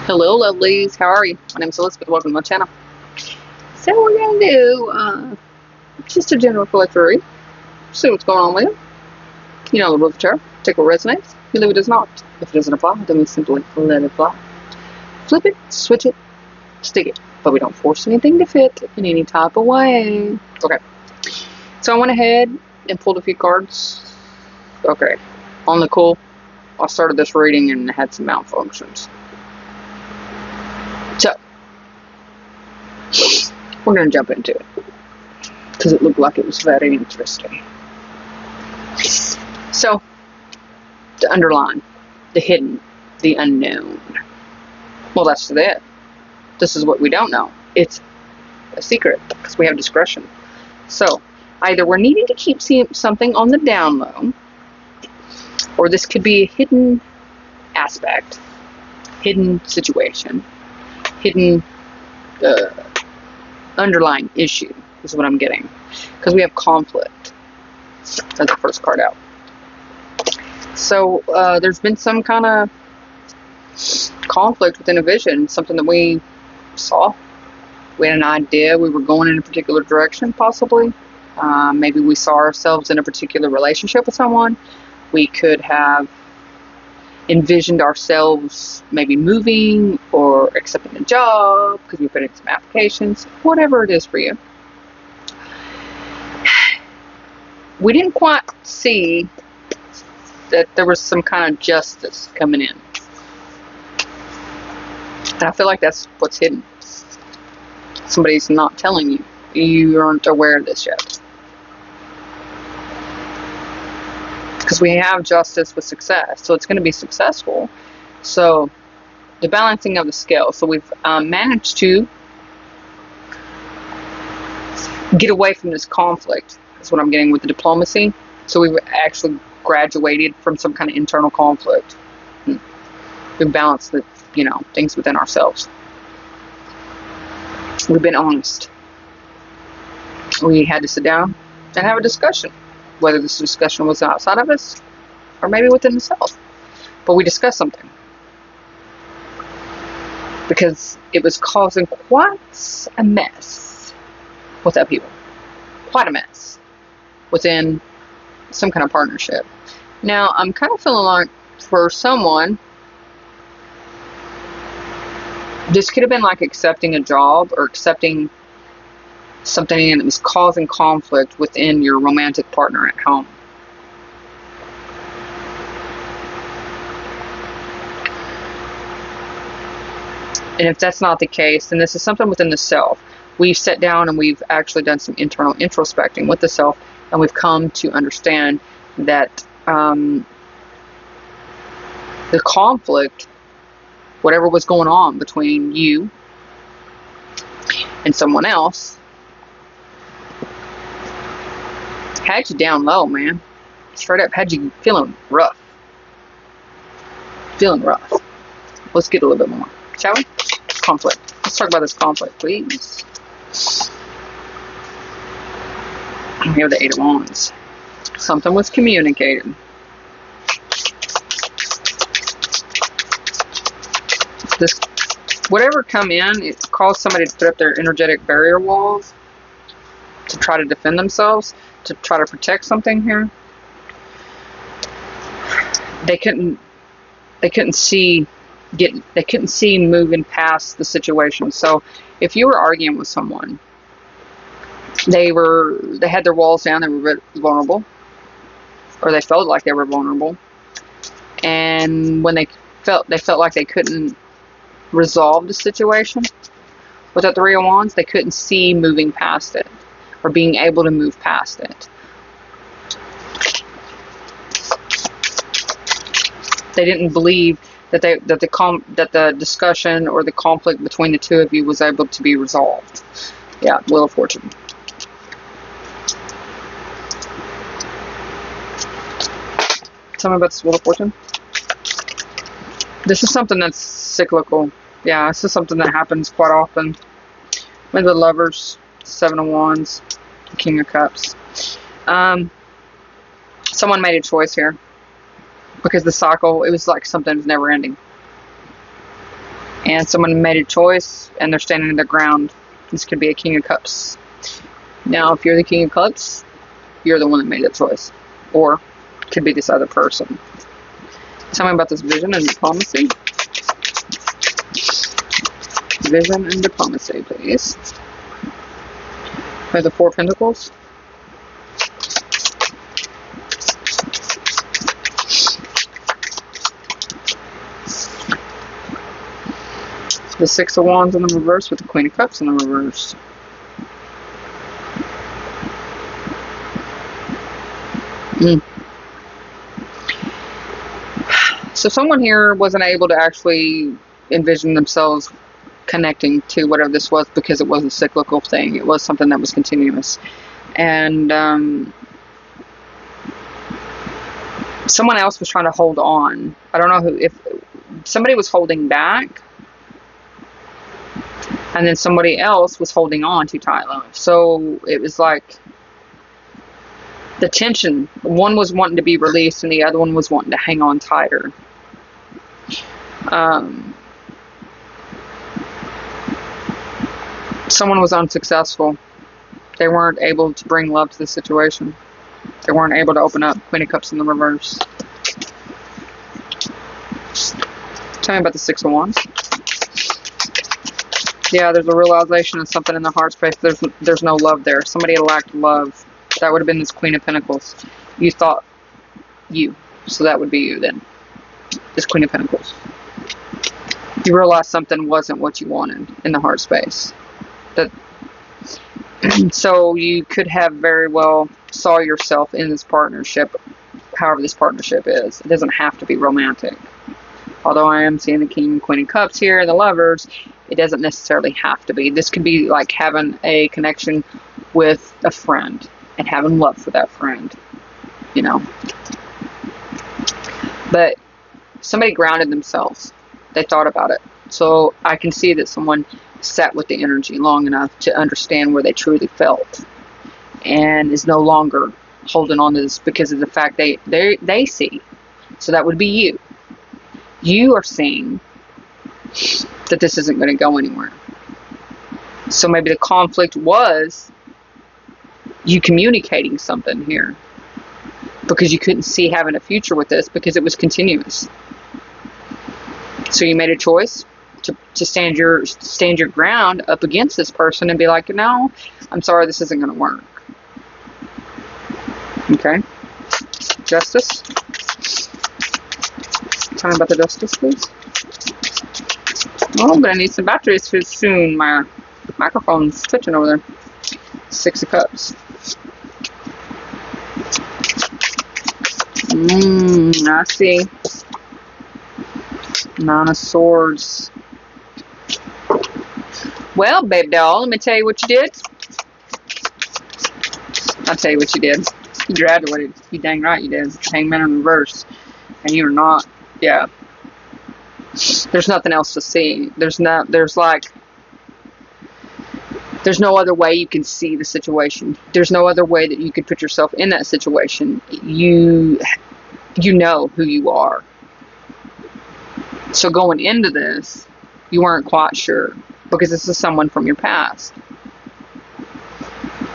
Hello lovelies, how are you? My name is Elizabeth, welcome to my channel. So we're going to do just a general collector read, see what's going on with it. You know the rule of the tarot, take what resonates, you leave it does not. If it doesn't apply, then we simply let it fly. Flip it, switch it, stick it, but we don't force anything to fit in any type of way. Okay, so I went ahead and pulled a few cards. Okay, on the cool, I started this reading and had some malfunctions. So, we're going to jump into it, because it looked like it was very interesting. So, the underline, the hidden, the unknown. Well, that's it. This is what we don't know. It's a secret, because we have discretion. So, either we're needing to keep something on the down low, or this could be a hidden aspect, hidden situation, hidden underlying issue is what I'm getting, because we have conflict. That's the first card out. So there's been some kind of conflict within a vision, something that we saw. We had an idea we were going in a particular direction, possibly. Maybe we saw ourselves in a particular relationship with someone. We could have envisioned ourselves maybe moving or accepting a job because we put in some applications, whatever it is for you. We didn't quite see that there was some kind of justice coming in. And I feel like that's what's hidden. Somebody's not telling you. You aren't aware of this yet. Because we have justice with success, so it's going to be successful. So the balancing of the scale. So we've managed to get away from this conflict. That's what I'm getting with the diplomacy. So we've actually graduated from some kind of internal conflict. We've balanced the, things within ourselves. We've been honest. We had to sit down and have a discussion. Whether this discussion was outside of us or maybe within the self. But we discussed something. Because it was causing quite a mess with that people. Quite a mess within some kind of partnership. Now, I'm kind of feeling like for someone, this could have been like accepting a job or accepting something that was causing conflict within your romantic partner at home. And if that's not the case, then this is something within the self. We've sat down and we've actually done some internal introspecting with the self, and we've come to understand that the conflict, whatever was going on between you and someone else, had you down low, man. Straight up had you feeling rough. Feeling rough. Let's get a little bit more, shall we? Conflict. Let's talk about this conflict, please. We have the Eight of Wands. Something was communicated. This, whatever come in, it caused somebody to put up their energetic barrier walls to try to defend themselves, to try to protect something here. They couldn't see moving past the situation. So if you were arguing with someone, they had their walls down, they were vulnerable, or they felt like they were vulnerable, and when they felt like they couldn't resolve the situation with that Three of Wands, they couldn't see moving past it or being able to move past it. They didn't believe that the discussion or the conflict between the two of you was able to be resolved. Yeah, Wheel of Fortune. Tell me about this Wheel of Fortune. This is something that's cyclical. Yeah, this is something that happens quite often. With the Lovers, Seven of Wands, King of Cups. Someone made a choice here. Because the cycle, it was like something was never ending. And someone made a choice and they're standing their ground. This could be a King of Cups. Now, if you're the King of Cups, you're the one that made the choice. Or it could be this other person. Tell me about this vision and diplomacy. Vision and diplomacy, please. We have the Four of Pentacles. The Six of Wands in the reverse with the Queen of Cups in the reverse. So someone here wasn't able to actually envision themselves connecting to whatever this was because it was a cyclical thing. It was something that was continuous. And someone else was trying to hold on. I don't know if somebody was holding back, and then somebody else was holding on too tightly. So it was like the tension. One was wanting to be released and the other one was wanting to hang on tighter. Someone was unsuccessful. They weren't able to bring love to the situation. They weren't able to open up. Queen of Cups in the reverse. Tell me about the Six of Wands. Yeah, there's a realization of something in the heart space. There's no love there. Somebody lacked love. That would have been this Queen of Pentacles. You thought you. So that would be you then. This Queen of Pentacles. You realized something wasn't what you wanted in the heart space. So you could have very well saw yourself in this partnership, however this partnership is. It doesn't have to be romantic. Although I am seeing the King and Queen of Cups here and the Lovers, it doesn't necessarily have to be. This could be like having a connection with a friend and having love for that friend, you know. But somebody grounded themselves. They thought about it. So I can see that someone sat with the energy long enough to understand where they truly felt and is no longer holding on to this because of the fact they see. So that would be you. You are seeing that this isn't going to go anywhere. So maybe the conflict was you communicating something here because you couldn't see having a future with this because it was continuous. So you made a choice to stand your ground up against this person and be like, no, I'm sorry, this isn't going to work. Okay. Justice. Tell me about the Justice, please. Oh, I'm going to need some batteries soon. My microphone's twitching over there. Six of Cups. I see. Nine of Swords. Well, babe doll, let me tell you what you did. I'll tell you what you did. You graduated. You dang right you did. Hangman in reverse. And you're not, yeah. There's nothing else to see. There's no other way you can see the situation. There's no other way that you could put yourself in that situation. You know who you are. So going into this, you weren't quite sure because this is someone from your past.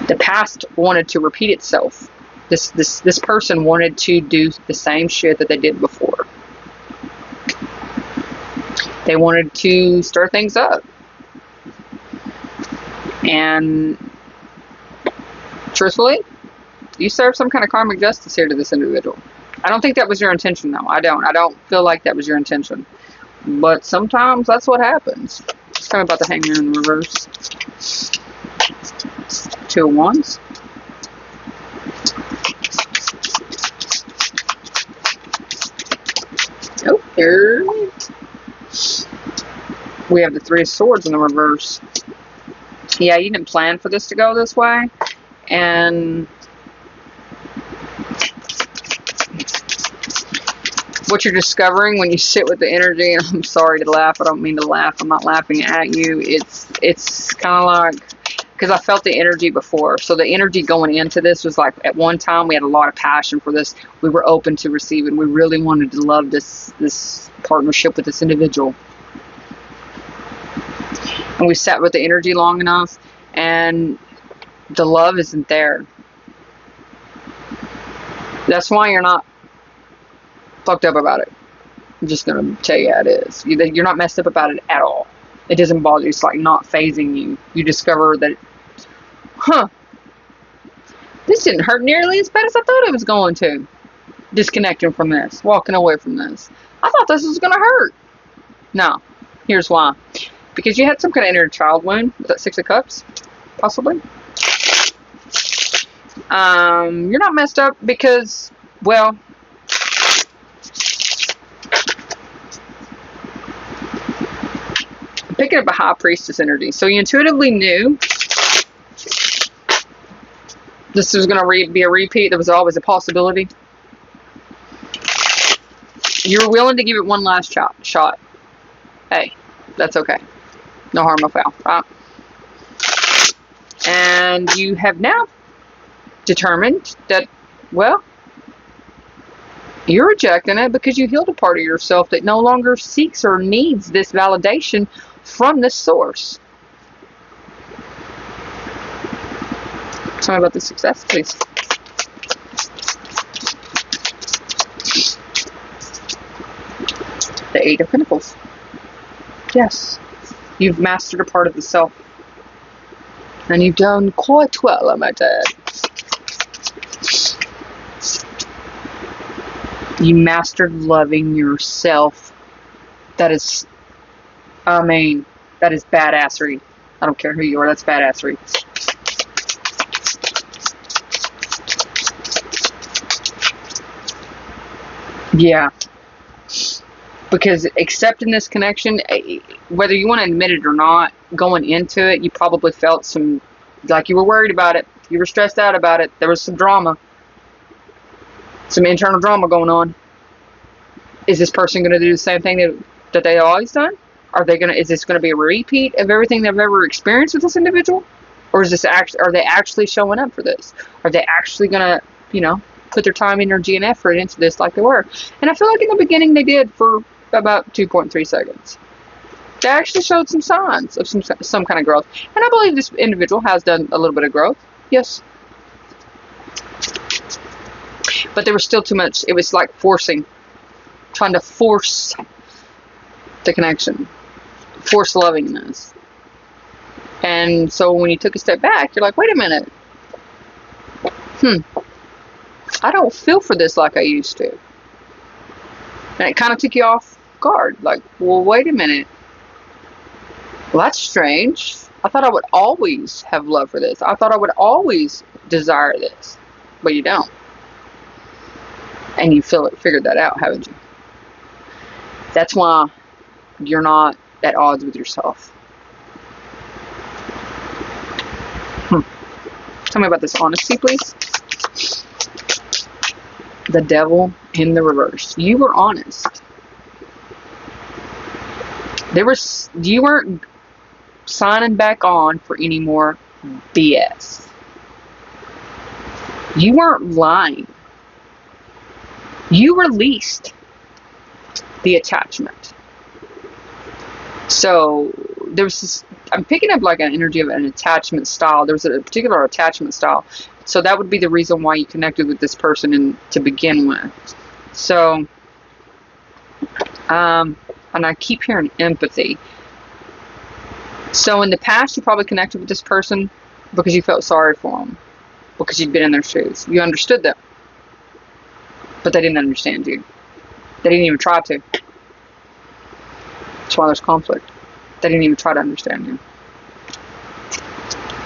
The past wanted to repeat itself. This person wanted to do the same shit that they did before. They wanted to stir things up. And truthfully, you serve some kind of karmic justice here to this individual. I don't think that was your intention, though. I don't feel like that was your intention. But sometimes that's what happens. Let's talk about the Hangman in the reverse. Two of Wands. Oh, here. We have the Three of Swords in the reverse. Yeah, you didn't plan for this to go this way. And what you're discovering when you sit with the energy, and I'm sorry to laugh, I don't mean to laugh, I'm not laughing at you, it's kind of like, because I felt the energy before, so the energy going into this was like, at one time we had a lot of passion for this, we were open to receiving, we really wanted to love this partnership with this individual, And we sat with the energy long enough, and the love isn't there. That's why you're not fucked up about it. I'm just gonna tell you how it is. You're not messed up about it at all. It doesn't bother you. It's like not phasing you. You discover that, this didn't hurt nearly as bad as I thought it was going to. Disconnecting from this, walking away from this. I thought this was gonna hurt. No. Here's why. Because you had some kind of inner child wound with that Six of Cups, possibly. You're not messed up because, well, I'm picking up a High Priestess energy. So you intuitively knew this was going to be a repeat. There was always a possibility. You're willing to give it one last shot. Hey, that's okay. No harm, no foul, right? And you have now determined that, well, you're rejecting it because you healed a part of yourself that no longer seeks or needs this validation from this source. Tell me about the success, please. The Eight of Pentacles. Yes. You've mastered a part of the self. And you've done quite well, I might add. You mastered loving yourself. That is, I mean, that is badassery. I don't care who you are, that's badassery. Yeah. Because accepting this connection, whether you want to admit it or not, going into it, you probably felt some, like you were worried about it. You were stressed out about it. There was some drama. Some internal drama going on. Is this person going to do the same thing that they always done? Is this going to be a repeat of everything they've ever experienced with this individual? Or is this are they actually showing up for this? Are they actually going to, put their time, energy, and effort into this like they were? And I feel like in the beginning they did for about 2.3 seconds. They actually showed some signs of some kind of growth. And I believe this individual has done a little bit of growth. Yes. But there was still too much. It was like trying to force the connection. Force lovingness. And so when you took a step back, you're like, wait a minute. I don't feel for this like I used to. And it kind of took you off guard. Like, well, wait a minute. Well, that's strange. I thought I would always have love for this. I thought I would always desire this. But you don't. And you figured that out, haven't you? That's why you're not at odds with yourself. Tell me about this honesty, please. The Devil in the reverse. You were honest. You weren't signing back on for any more BS. You weren't lying. You released the attachment. So there's this, I'm picking up like an energy of an attachment style. There was a particular attachment style. So that would be the reason why you connected with this person to begin with. So, and I keep hearing empathy. So in the past, you probably connected with this person because you felt sorry for them. Because you'd been in their shoes. You understood them. But they didn't understand you. They didn't even try to. That's why there's conflict. They didn't even try to understand you.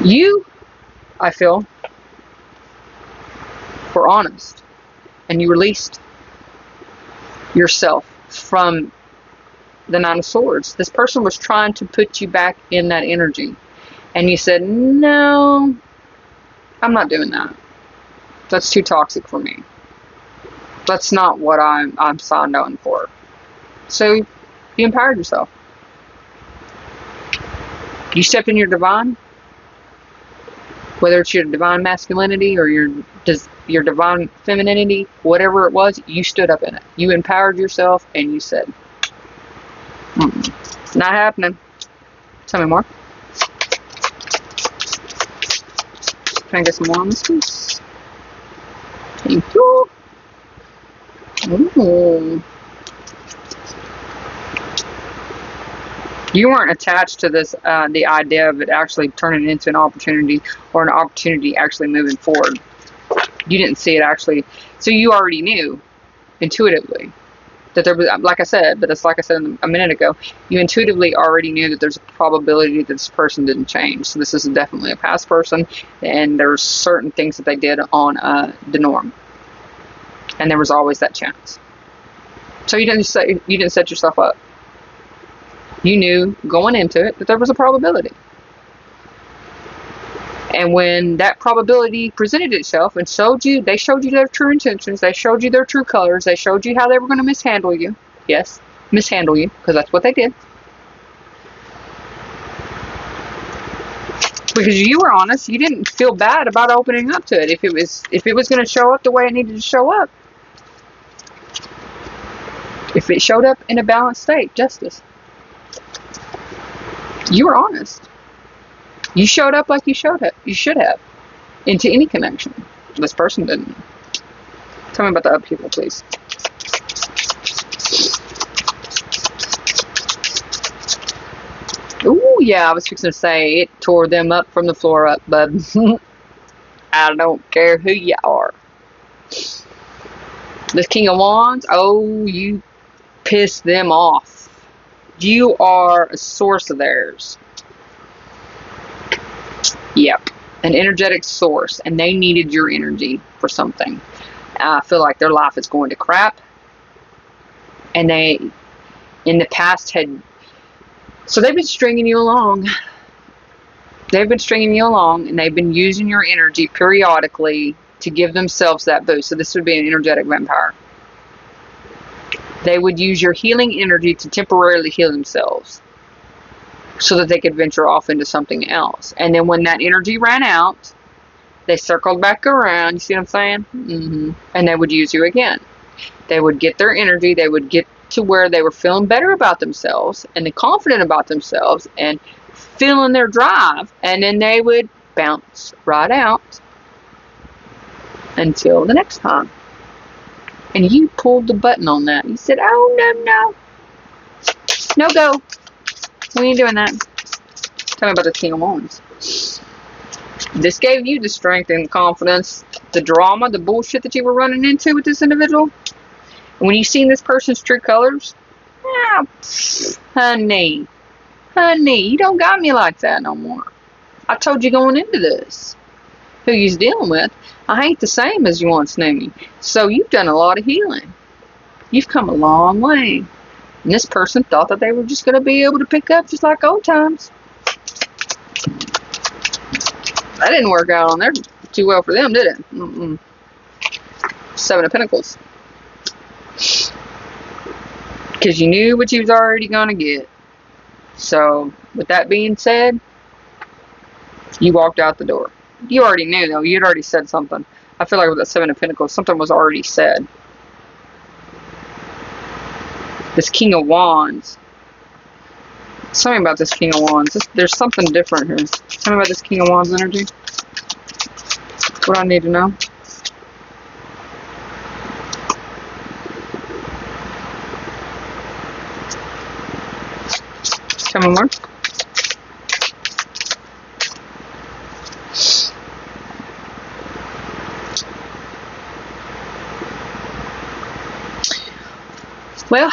You, I feel, were honest. And you released yourself from the Nine of Swords. This person was trying to put you back in that energy. And you said, no, I'm not doing that. That's too toxic for me. That's not what I'm signed on for. So you empowered yourself. You stepped in your divine. Whether it's your divine masculinity or your divine femininity, whatever it was, you stood up in it. You empowered yourself and you said, not happening. Tell me more. Can I get some more on this piece? Thank you. Ooh. You weren't attached to this, the idea of it actually turning into an opportunity, or an opportunity actually moving forward. You didn't see it actually, so you already knew intuitively that there was, like I said, but it's like I said a minute ago, you intuitively already knew that there's a probability that this person didn't change. So this is definitely a past person, and there's certain things that they did on the norm, and there was always that chance. So you didn't set yourself up. You knew going into it that there was a probability. And when that probability presented itself and they showed you their true intentions, they showed you their true colors, they showed you how they were going to mishandle you. Yes, mishandle you, because that's what they did. Because you were honest, you didn't feel bad about opening up to it. If it was going to show up the way it needed to show up, if it showed up in a balanced state, justice, you were honest. You showed up like you should have into any connection. This person didn't. Tell me about the upheaval, please. Ooh, yeah, I was fixing to say it tore them up from the floor up, bub. I don't care who you are. This King of Wands, oh, you pissed them off. You are a source of theirs. Yep, an energetic source, and they needed your energy for something. I feel like their life is going to crap, and they, in the past, so they've been stringing you along. They've been stringing you along, and they've been using your energy periodically to give themselves that boost. So this would be an energetic vampire. They would use your healing energy to temporarily heal themselves, so that they could venture off into something else. And then when that energy ran out, they circled back around. You see what I'm saying? And they would use you again. They would get their energy. They would get to where they were feeling better about themselves and confident about themselves and feeling their drive. And then they would bounce right out until the next time. And you pulled the button on that. You said, oh, no. No go. We ain't doing that. Tell me about the King of Wands. This gave you the strength and confidence, the drama, the bullshit that you were running into with this individual. And when you seen this person's true colors, honey, you don't got me like that no more. I told you going into this who you's dealing with, I ain't the same as you once knew me. So you've done a lot of healing. You've come a long way. And this person thought that they were just going to be able to pick up just like old times. That didn't work out on there too well for them, did it? Seven of Pentacles. Because you knew what you was already going to get. So, with that being said, you walked out the door. You already knew, though. You'd already said something. I feel like with that Seven of Pentacles, something was already said. This King of Wands. Tell me about this King of Wands. There's something different here. Tell me about this King of Wands energy. What I need to know. Tell me more. Well,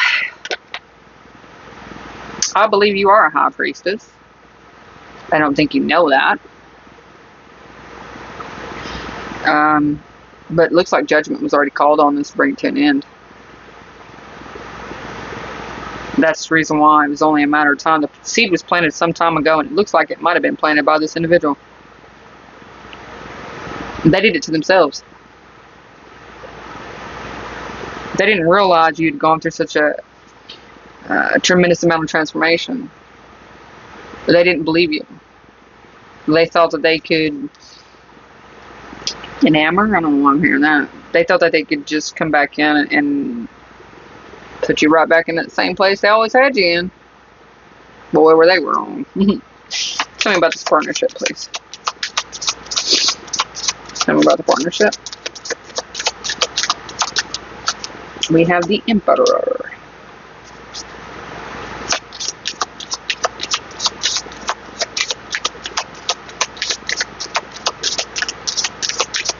I believe you are a high priestess. I don't think you know that. But it looks like judgment was already called on this to bring it to an end. That's the reason why it was only a matter of time. The seed was planted some time ago, and it looks like it might have been planted by this individual. They did it to themselves. They didn't realize you'd gone through such a tremendous amount of transformation. But they didn't believe you. They thought that they could enamor? I don't know why I'm hearing that. They thought that they could just come back in and put you right back in that same place they always had you in. Boy, were they wrong. Tell me about this partnership, please. Tell me about the partnership. We have the Emperor.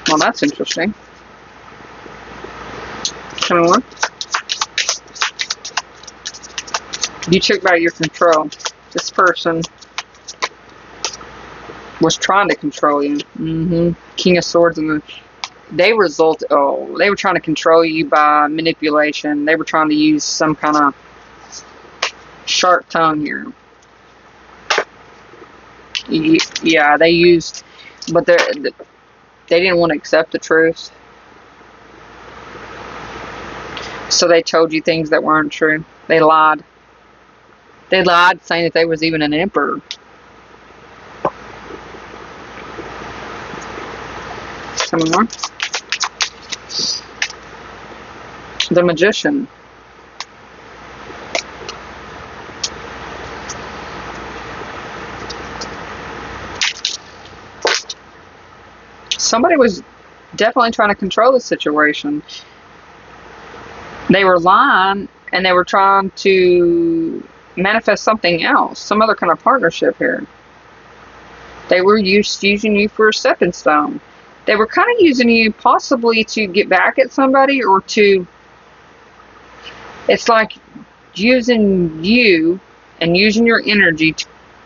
Well, that's interesting. Tell me more. You took back your control. This person was trying to control you. King of Swords, and they were trying to control you by manipulation. They were trying to use some kind of sharp tongue here. Yeah, they used, but they didn't want to accept the truth. So they told you things that weren't true. They lied. They lied, saying that there was even an emperor. Tell me more. The Magician. Somebody was definitely trying to control the situation. They were lying, and they were trying to manifest something else, some other kind of partnership here. They were using you for a stepping stone. They were kind of using you possibly to get back at somebody, or to, it's like using you and using your energy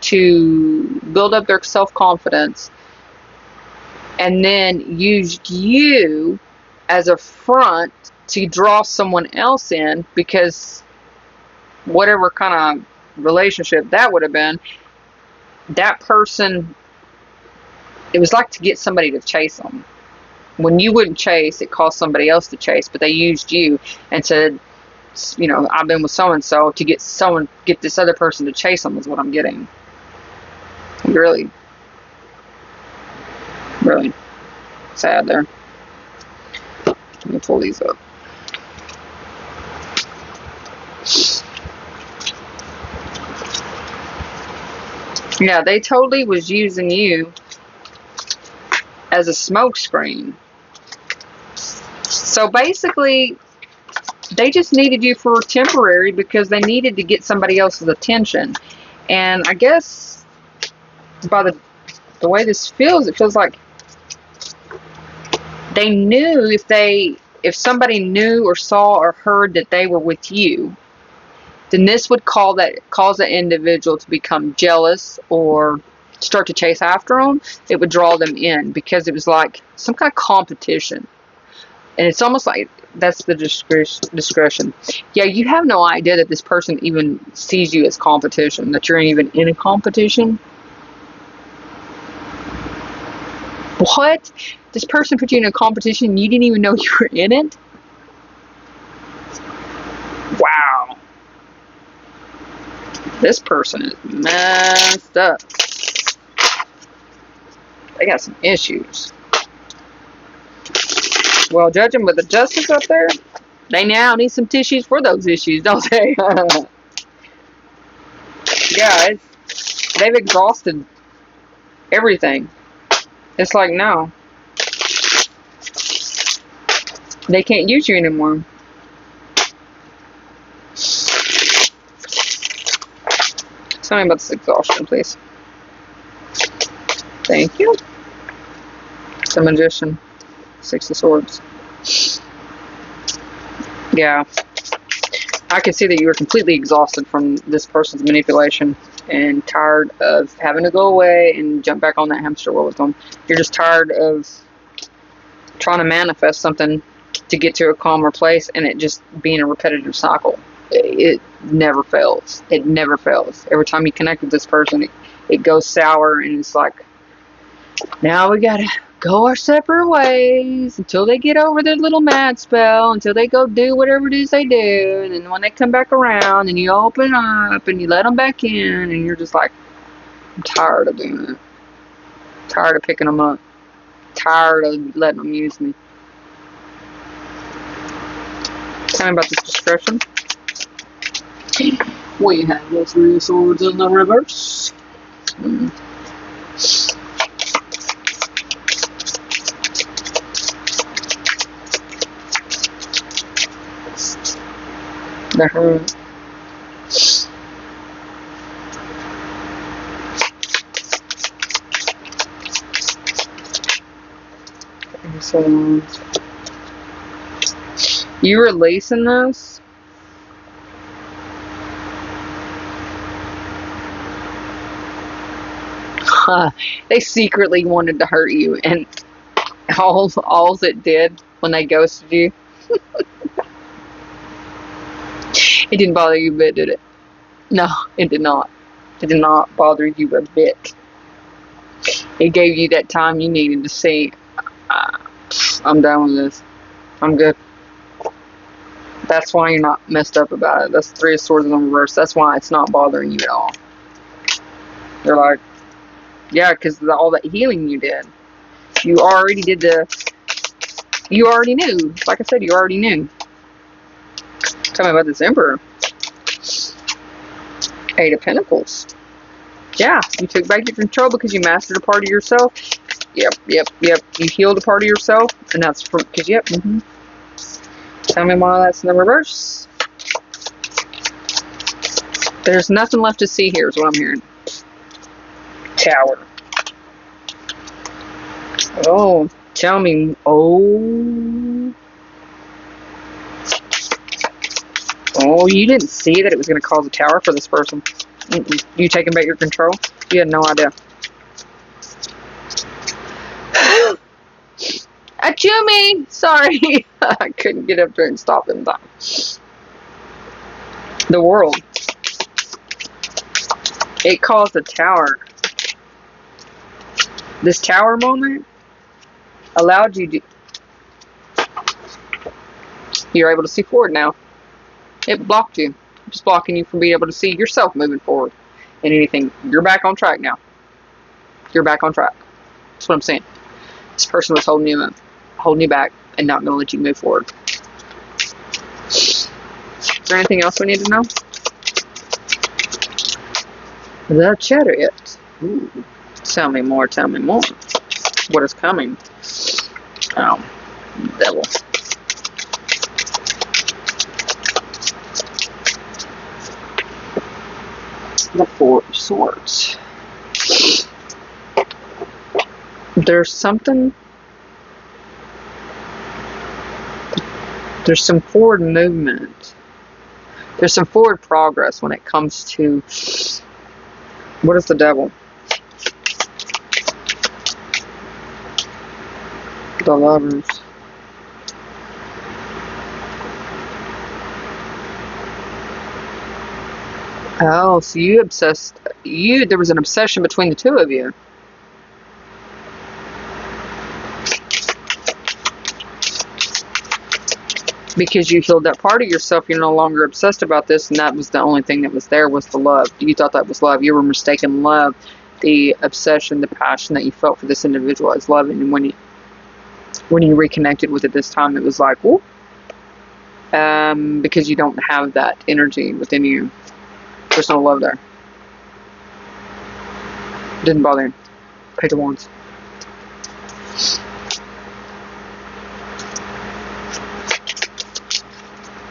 to build up their self-confidence, and then used you as a front to draw someone else in, because whatever kind of relationship that would have been, that person, it was like to get somebody to chase them. When you wouldn't chase, it caused somebody else to chase, but they used you and said, you know, I've been with so-and-so to get this other person to chase them, is what I'm getting. Really, really sad there. Let me pull these up. Yeah, they totally was using you as a smokescreen. So basically, they just needed you for temporary because they needed to get somebody else's attention. And I guess by the way this feels, it feels like they knew if somebody knew or saw or heard that they were with you, then this would cause that individual to become jealous or start to chase after them. It would draw them in, because it was like some kind of competition. And it's almost like that's the discretion. Yeah, you have no idea that this person even sees you as competition, that you're even in a competition. What? This person put you in a competition and you didn't even know you were in it? Wow. This person is messed up. They got some issues. Well, judging with the justice up there, they now need some tissues for those issues, don't they? Yeah, they've exhausted everything. It's like, no. They can't use you anymore. Tell me about this exhaustion, please. Thank you. The Magician. 6 of Swords. Yeah. I can see that you were completely exhausted from this person's manipulation and tired of having to go away and jump back on that hamster wheel with them. You're just tired of trying to manifest something to get to a calmer place, and it just being a repetitive cycle. It never fails. It never fails. Every time you connect with this person, it goes sour, and it's like, now we gotta go our separate ways until they get over their little mad spell, until they go do whatever it is they do, and then when they come back around and you open up and you let them back in, and you're just like, I'm tired of doing it. Tired of picking them up. Tired of letting them use me. Tell me about this discretion. We have the 3 of Swords in the reverse. Mm. The Hermit. So, you releasing this? They secretly wanted to hurt you, and all it did when they ghosted you, it didn't bother you a bit, did it? No, it did not. It did not bother you a bit. It gave you that time you needed to see, I'm done with this. I'm good. That's why you're not messed up about it. That's Three of Swords in the reverse. That's why it's not bothering you at all. They're like, yeah, because all that healing you did. You already did you already knew. Like I said, you already knew. Tell me about this Emperor. Eight of Pentacles. Yeah, you took back your control because you mastered a part of yourself. Yep. You healed a part of yourself, and that's because, yep. Tell me why that's in the reverse. There's nothing left to see here, is what I'm hearing. Tower. Oh, tell me. Oh, you didn't see that it was going to cause a tower for this person. You taking back your control? You had no idea. Achoo! Sorry. I couldn't get up there and stop in time. The world. It caused a tower. This tower moment allowed you to... You're able to see forward now. It blocked you. Just blocking you from being able to see yourself moving forward and anything. You're back on track now. You're back on track. That's what I'm saying. This person was holding you up, holding you back, and not going to let you move forward. Is there anything else we need to know? The Chariot. Ooh. Tell me more, tell me more. What is coming? Oh, devil. The Four of Swords. There's something... There's some forward movement. There's some forward progress when it comes to... What is the devil? The Lovers. Oh, so you obsessed... There was an obsession between the two of you. Because you healed that part of yourself, you're no longer obsessed about this, and that was the only thing that was there was the love. You thought that was love. You were mistaken love, the obsession, the passion that you felt for this individual as love. And when you reconnected with it this time, it was like, whoop. Because you don't have that energy within you. There's no love there. Didn't bother you. Page of Wands.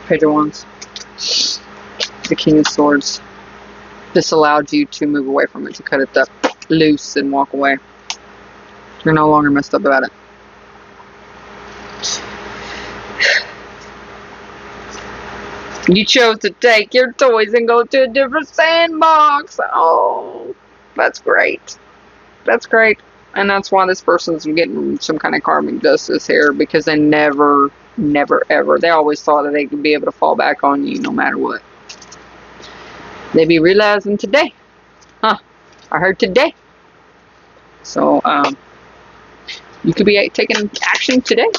Page of Wands. The King of Swords. This allowed you to move away from it, to cut it loose and walk away. You're no longer messed up about it. You chose to take your toys and go to a different sandbox. Oh, that's great. That's great. And that's why this person's getting some kind of karmic justice here, because they never, ever, they always thought that they could be able to fall back on you no matter what. They be realizing today. Huh. I heard today. So, you could be taking action today.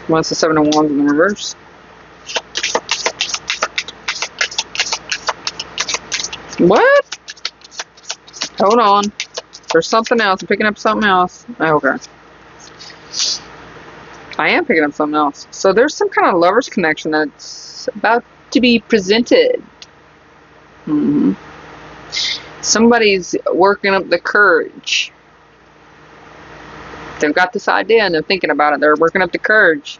Once the Seven of Wands in the reverse. What? Hold on. There's something else. I'm picking up something else. Oh, okay. I am picking up something else. So there's some kind of lover's connection that's about to be presented. Somebody's working up the courage. They've got this idea and they're thinking about it. They're working up the courage.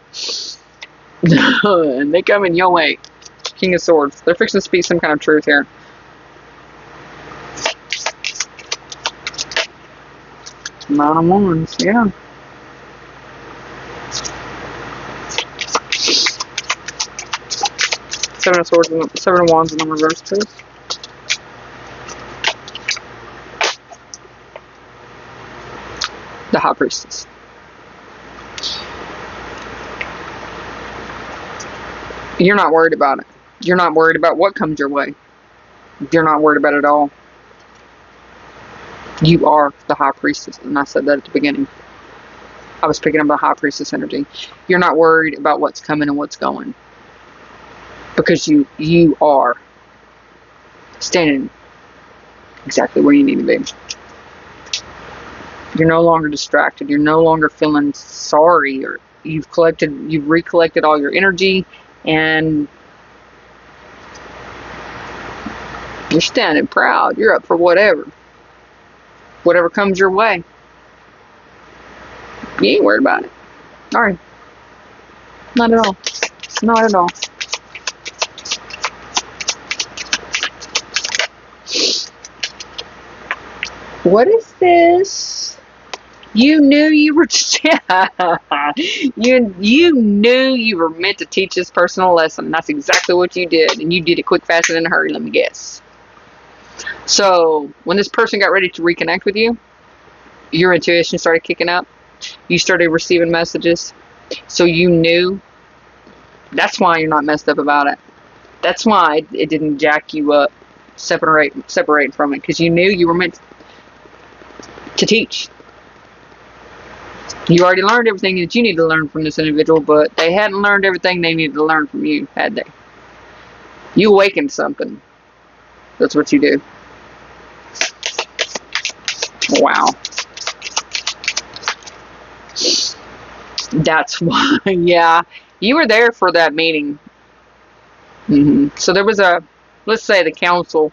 And they come in your way. King of Swords. They're fixing to speak some kind of truth here. Nine of Wands, yeah. Seven of Swords and Seven of Wands in the reverse, please. The High Priestess. You're not worried about it. You're not worried about what comes your way. You're not worried about it at all. You are the High Priestess, and I said that at the beginning. I was picking up the High Priestess energy. You're not worried about what's coming and what's going, because you are standing exactly where you need to be. You're no longer distracted. You're no longer feeling sorry, or you've recollected all your energy, and you're standing proud. You're up for whatever comes your way. You ain't worried about it. Alright. Not at all. Not at all. What is this? You knew you were you knew you were meant to teach this person a lesson. That's exactly what you did, and you did it quick, fast, and in a hurry. Let me guess. So when this person got ready to reconnect with you, your intuition started kicking up. You started receiving messages, so you knew. That's why you're not messed up about it. That's why it didn't jack you up, separate from it, because you knew you were meant to teach. You already learned everything that you need to learn from this individual, but they hadn't learned everything they needed to learn from you, had they? You awakened something. That's what you do. Wow. That's why, yeah. You were there for that meeting. So there was let's say the council,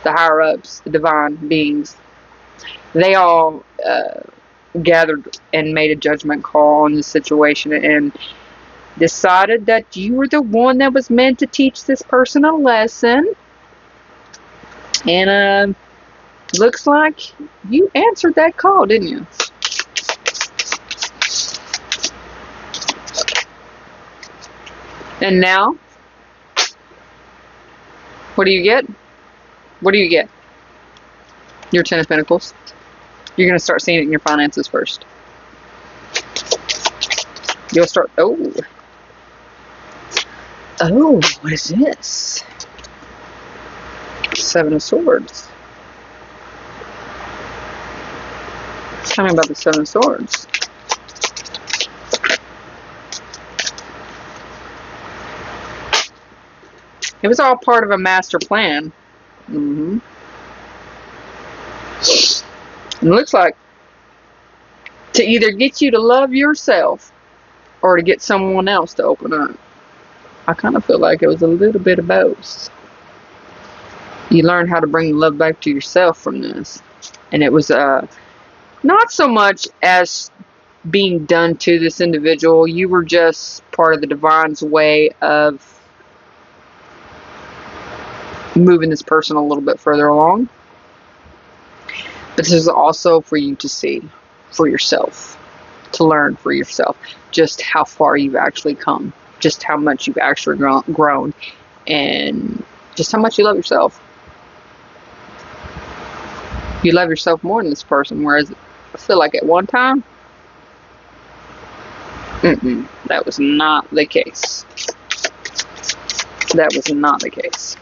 the higher-ups, the divine beings. They all gathered and made a judgment call on the situation and decided that you were the one that was meant to teach this person a lesson. And looks like you answered that call, didn't you? And now, what do you get? What do you get? Your Ten of Pentacles. You're going to start seeing it in your finances first. You'll start, oh, what is this? Seven of Swords. Tell me about the Seven of Swords. It was all part of a master plan. And it looks like to either get you to love yourself or to get someone else to open up. I kind of feel like it was a little bit of both. You learned how to bring love back to yourself from this. And it was not so much as being done to this individual. You were just part of the divine's way of moving this person a little bit further along. But this is also for you to see for yourself, to learn for yourself just how far you've actually come, just how much you've actually grown, and just how much you love yourself. You love yourself more than this person, whereas I feel like at one time, that was not the case. That was not the case.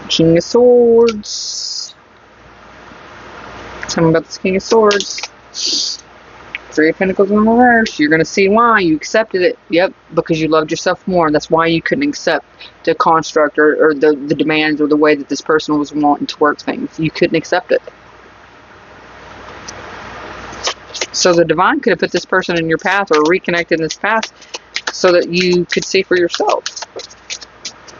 King of Swords. Tell me about this King of Swords. Three of Pentacles in reverse. You're going to see why you accepted it. Yep, because you loved yourself more. That's why you couldn't accept the construct or the demands or the way that this person was wanting to work things. You couldn't accept it. So the divine could have put this person in your path or reconnected in this path so that you could see for yourself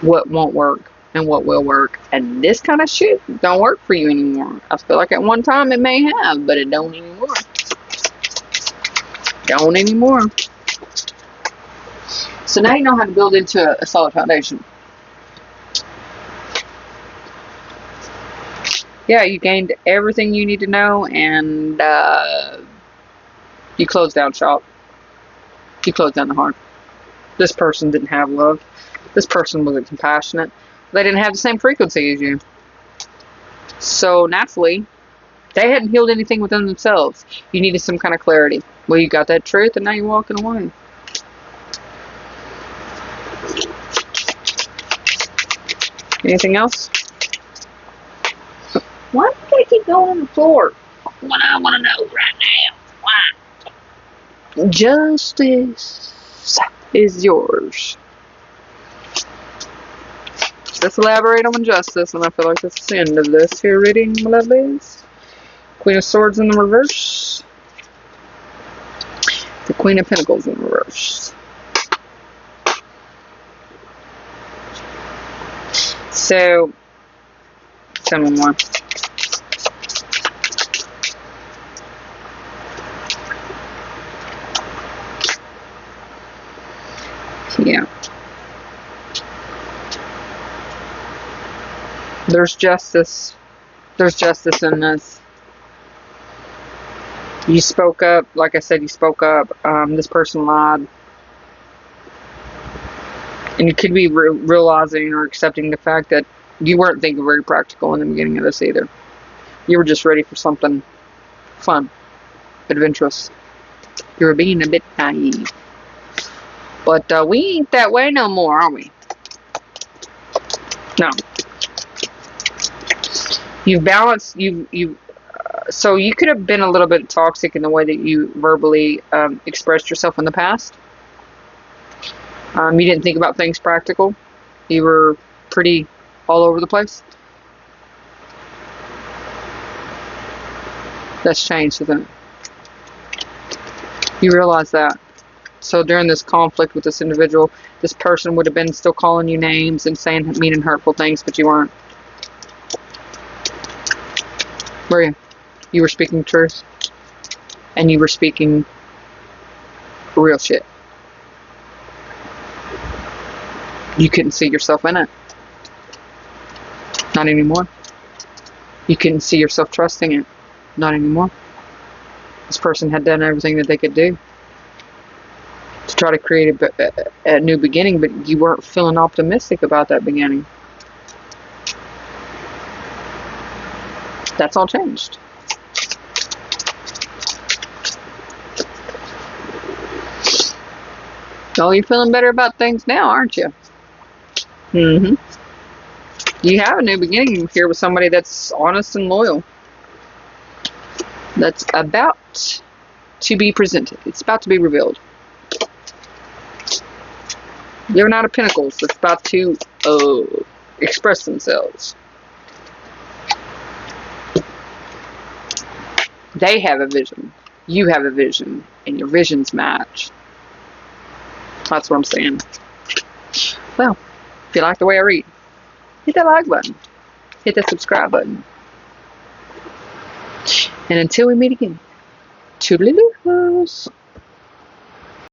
what won't work and what will work. And this kind of shit don't work for you anymore. I feel like at one time it may have, but it don't anymore. Don't anymore. So now you know how to build into a solid foundation. Yeah, you gained everything you need to know, and you closed down shop. You closed down the heart. This person didn't have love. This person wasn't compassionate. They didn't have the same frequency as you. So naturally, they hadn't healed anything within themselves. You needed some kind of clarity. Well, you got that truth, and now you're walking away. Anything else? Why do they keep going on the floor? What I want to know right now. Why? Justice is yours. Let's elaborate on justice, and I feel like that's the end of this here reading, my lovelies. Queen of Swords in the reverse. The Queen of Pentacles in reverse. So, tell me more. Yeah. There's justice. There's justice in this. You spoke up. Like I said, you spoke up. This person lied. And you could be realizing or accepting the fact that you weren't thinking very practical in the beginning of this either. You were just ready for something fun, adventurous. You were being a bit naive. But we ain't that way no more, are we? No. You've balanced. So you could have been a little bit toxic in the way that you verbally expressed yourself in the past. You didn't think about things practical. You were pretty all over the place. That's changed, isn't it? You realize that. So during this conflict with this individual, this person would have been still calling you names and saying mean and hurtful things, but you weren't. Were you? You were speaking truth. And you were speaking real shit. You couldn't see yourself in it. Not anymore. You couldn't see yourself trusting it. Not anymore. This person had done everything that they could do to try to create a new beginning, but you weren't feeling optimistic about that beginning. That's all changed. Oh, you're feeling better about things now, aren't you? Mm-hmm. You have a new beginning here with somebody that's honest and loyal. That's about to be presented. It's about to be revealed. They're not a Pentacles. That's about to express themselves. They have a vision. You have a vision. And your visions match. That's what I'm saying. Well, if you like the way I read, hit that like button. Hit that subscribe button. And until we meet again, toodaloo.